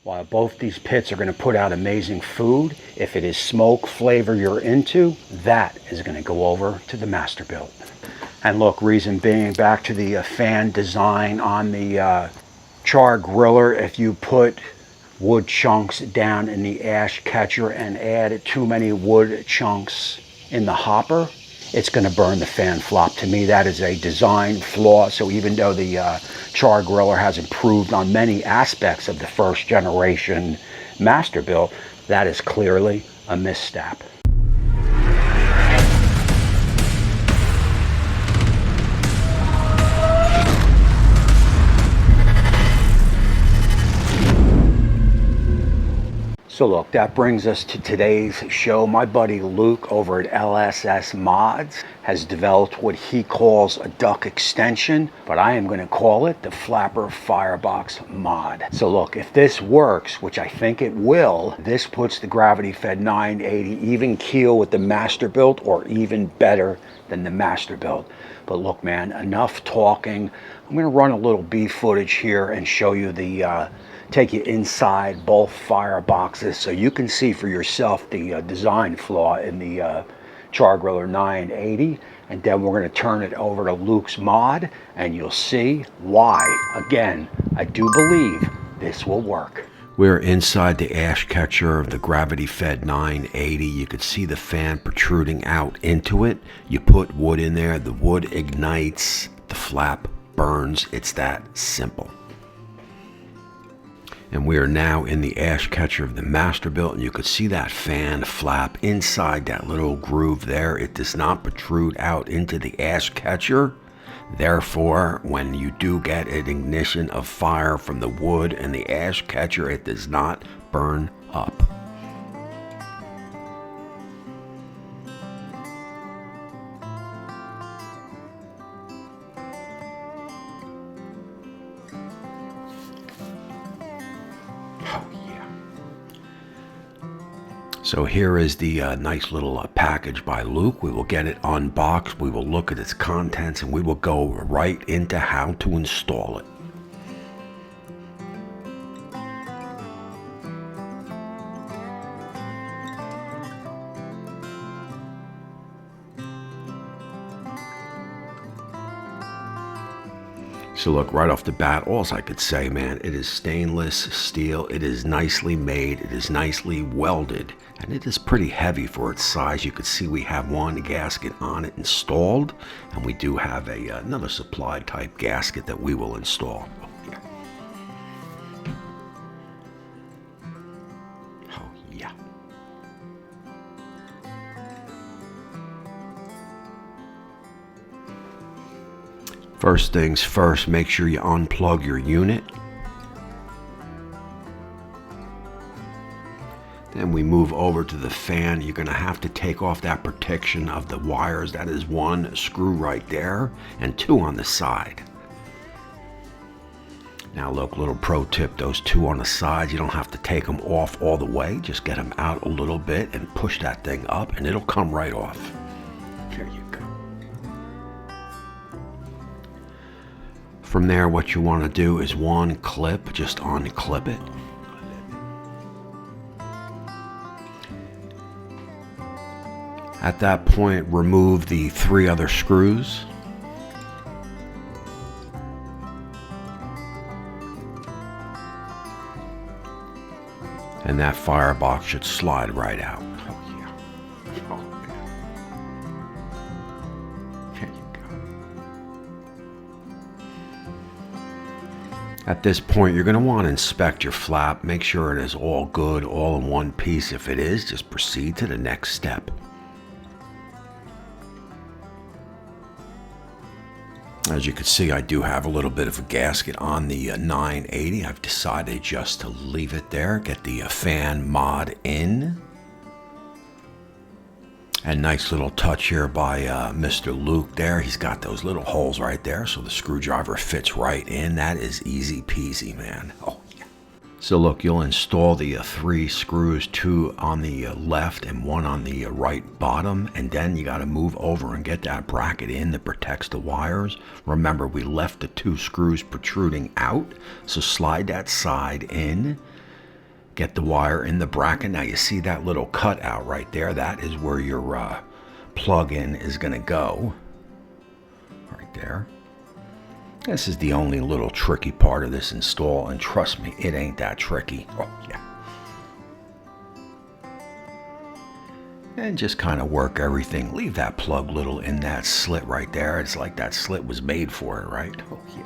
While both these pits are going to put out amazing food, if it is smoke flavor you're into, that is going to go over to the Masterbuilt. And look, reason being, back to the fan design on the Char-Griller, if you put wood chunks down in the ash catcher and add too many wood chunks in the hopper, it's going to burn the fan flop. To me, that is a design flaw. So even though the Char-Griller has improved on many aspects of the first generation Masterbuilt, that is clearly a misstep. So look, that brings us to today's show. My buddy Luke over at LSS Mods has developed what he calls a duck extension, but I am going to call it the Flapper Firebox mod. So look, if this works, which I think it will, this puts the Gravity Fed 980 even keel with the Masterbuilt, or even better than the Masterbuilt. But look, man, enough talking. I'm going to run a little B footage here and show you the take you inside both fireboxes so you can see for yourself the design flaw in the Char-Griller 980, and then we're going to turn it over to Luke's mod and you'll see why, again, I do believe this will work. We're inside the ash catcher of the Gravity Fed 980. You can see the fan protruding out into it. You put wood in there, the wood ignites, the flap burns. It's that simple. And we are now in the ash catcher of the Masterbuilt, and you could see that fan flap inside that little groove there. It does not protrude out into the ash catcher. Therefore, when you do get an ignition of fire from the wood and the ash catcher, it does not burn up. So here is the nice little package by Luke. We will get it unboxed, we will look at its contents, and we will go right into how to install it. So look, right off the bat, all I could say, man, it is stainless steel. It is nicely made. It is nicely welded, and it is pretty heavy for its size. You can see we have one gasket on it installed, and we do have another supply type gasket that we will install. Oh yeah. First things first, make sure you unplug your unit. Then we move over to the fan. You're going to have to take off that protection of the wires. That is one screw right there and two on the side. Now look, little pro tip, those two on the sides, you don't have to take them off all the way. Just get them out a little bit and push that thing up and it'll come right off. There you go. From there, what you want to do is one clip, just unclip it. At that point, remove the three other screws. And that firebox should slide right out. At this point, you're going to want to inspect your flap, make sure it is all good, all in one piece. If it is, just proceed to the next step. As you can see, I do have a little bit of a gasket on the 980. I've decided just to leave it there, get the fan mod in. And nice little touch here by Mr. Luke there. He's got those little holes right there, so the screwdriver fits right in. That is easy peasy, man. Oh, yeah. So look, you'll install the three screws, two on the left and one on the right bottom, and then you got to move over and get that bracket in that protects the wires. Remember, we left the two screws protruding out, so slide that side in. Get the wire in the bracket. Now you see that little cutout right there? That is where your plug-in is going to go. Right there. This is the only little tricky part of this install, and trust me, it ain't that tricky. Oh, yeah. And just kind of work everything. Leave that plug little in that slit right there. It's like that slit was made for it, right? Oh, yeah.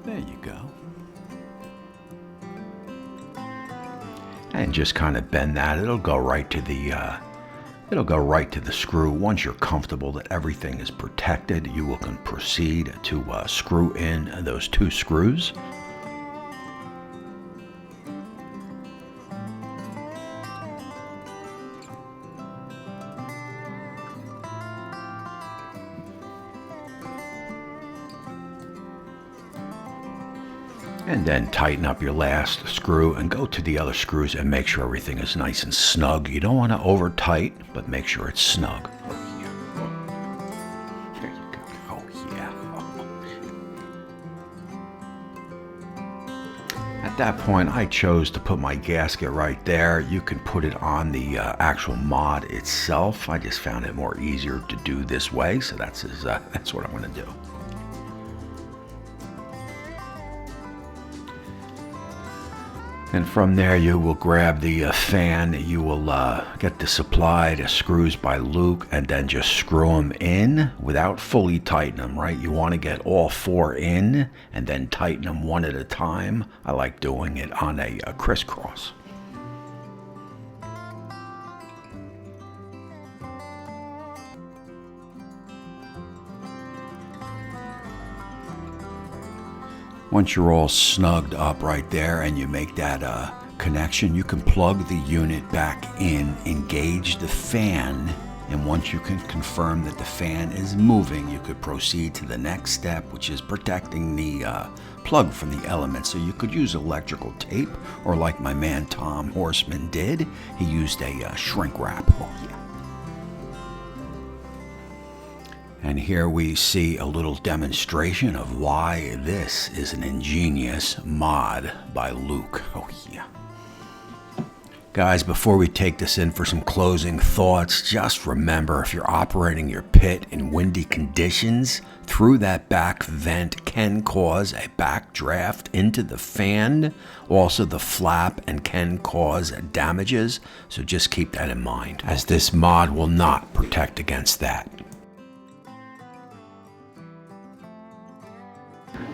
There you go. And just kind of bend that. It'll go right to the screw. Once you're comfortable that everything is protected, you can proceed to screw in those 2 screws. And then tighten up your last screw and go to the other screws and make sure everything is nice and snug. You don't want to over tight, but make sure it's snug. Oh, yeah. There you go. Oh, yeah. At that point, I chose to put my gasket right there. You can put it on the actual mod itself. I just found it more easier to do this way, so that's what I'm going to do. And from there you will grab the fan, you will get the supplied screws by Luke and then just screw them in without fully tightening them, right? You want to get all 4 in and then tighten them one at a time. I like doing it on a crisscross. Once you're all snugged up right there and you make that connection, you can plug the unit back in, engage the fan, and once you can confirm that the fan is moving, you could proceed to the next step, which is protecting the plug from the elements. So you could use electrical tape, or like my man Tom Horseman did, he used a shrink wrap. Oh, yeah. And here we see a little demonstration of why this is an ingenious mod by Luke. Oh, yeah. Guys, before we take this in for some closing thoughts, just remember, if you're operating your pit in windy conditions, through that back vent can cause a backdraft into the fan, also the flap, and can cause damages. So just keep that in mind, as this mod will not protect against that.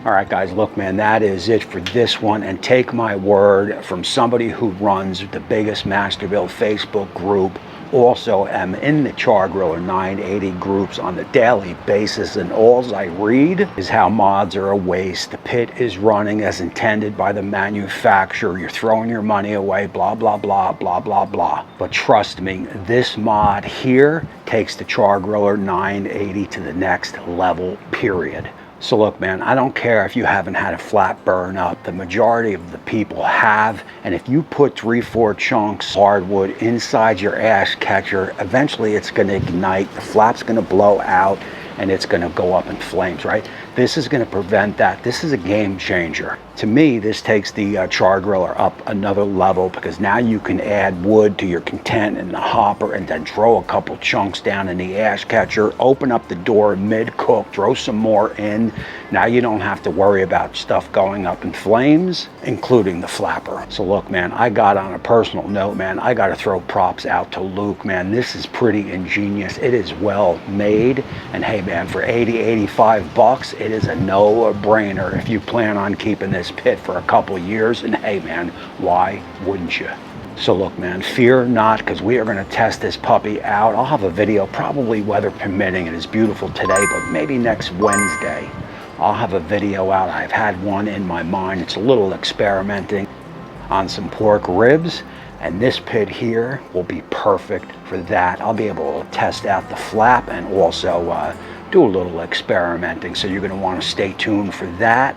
All right, guys, look, man, that is it for this one. And take my word from somebody who runs the biggest Masterbuilt Facebook group. Also am in the Char-Griller 980 groups on the daily basis, and all I read is how mods are a waste. The pit is running as intended by the manufacturer. You're throwing your money away, blah, blah, blah, blah, blah, blah. But trust me, this mod here takes the Char-Griller 980 to the next level, period. So look, man, I don't care if you haven't had a flat burn up. The majority of the people have. And if you put 3-4 chunks hardwood inside your ash catcher, eventually it's going to ignite. The flap's going to blow out and it's going to go up in flames, right? This is going to prevent that. This is a game changer. To me, this takes the Char-Griller up another level, because now you can add wood to your content in the hopper and then throw a couple chunks down in the ash catcher, open up the door mid-cook, throw some more in. Now you don't have to worry about stuff going up in flames, including the flapper. So look, man, I got, on a personal note, man, I got to throw props out to Luke, man. This is pretty ingenious. It is well made. And hey, man, for 80, 85 bucks, it is a no-brainer if you plan on keeping this pit for a couple years. And hey, man, why wouldn't you? So look, man, fear not, because we are going to test this puppy out. I'll have a video, probably weather permitting. It is beautiful today, but maybe next Wednesday I'll have a video out. I've had one in my mind. It's a little experimenting on some pork ribs, and this pit here will be perfect for that. I'll be able to test out the flap and also do a little experimenting, so you're going to want to stay tuned for that.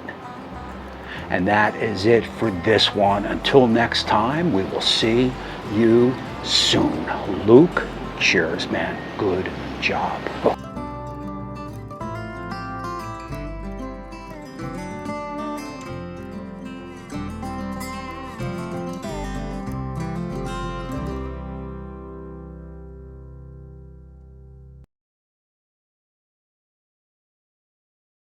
And that is it for this one. Until next time, we will see you soon. Luke, cheers, man. Good job.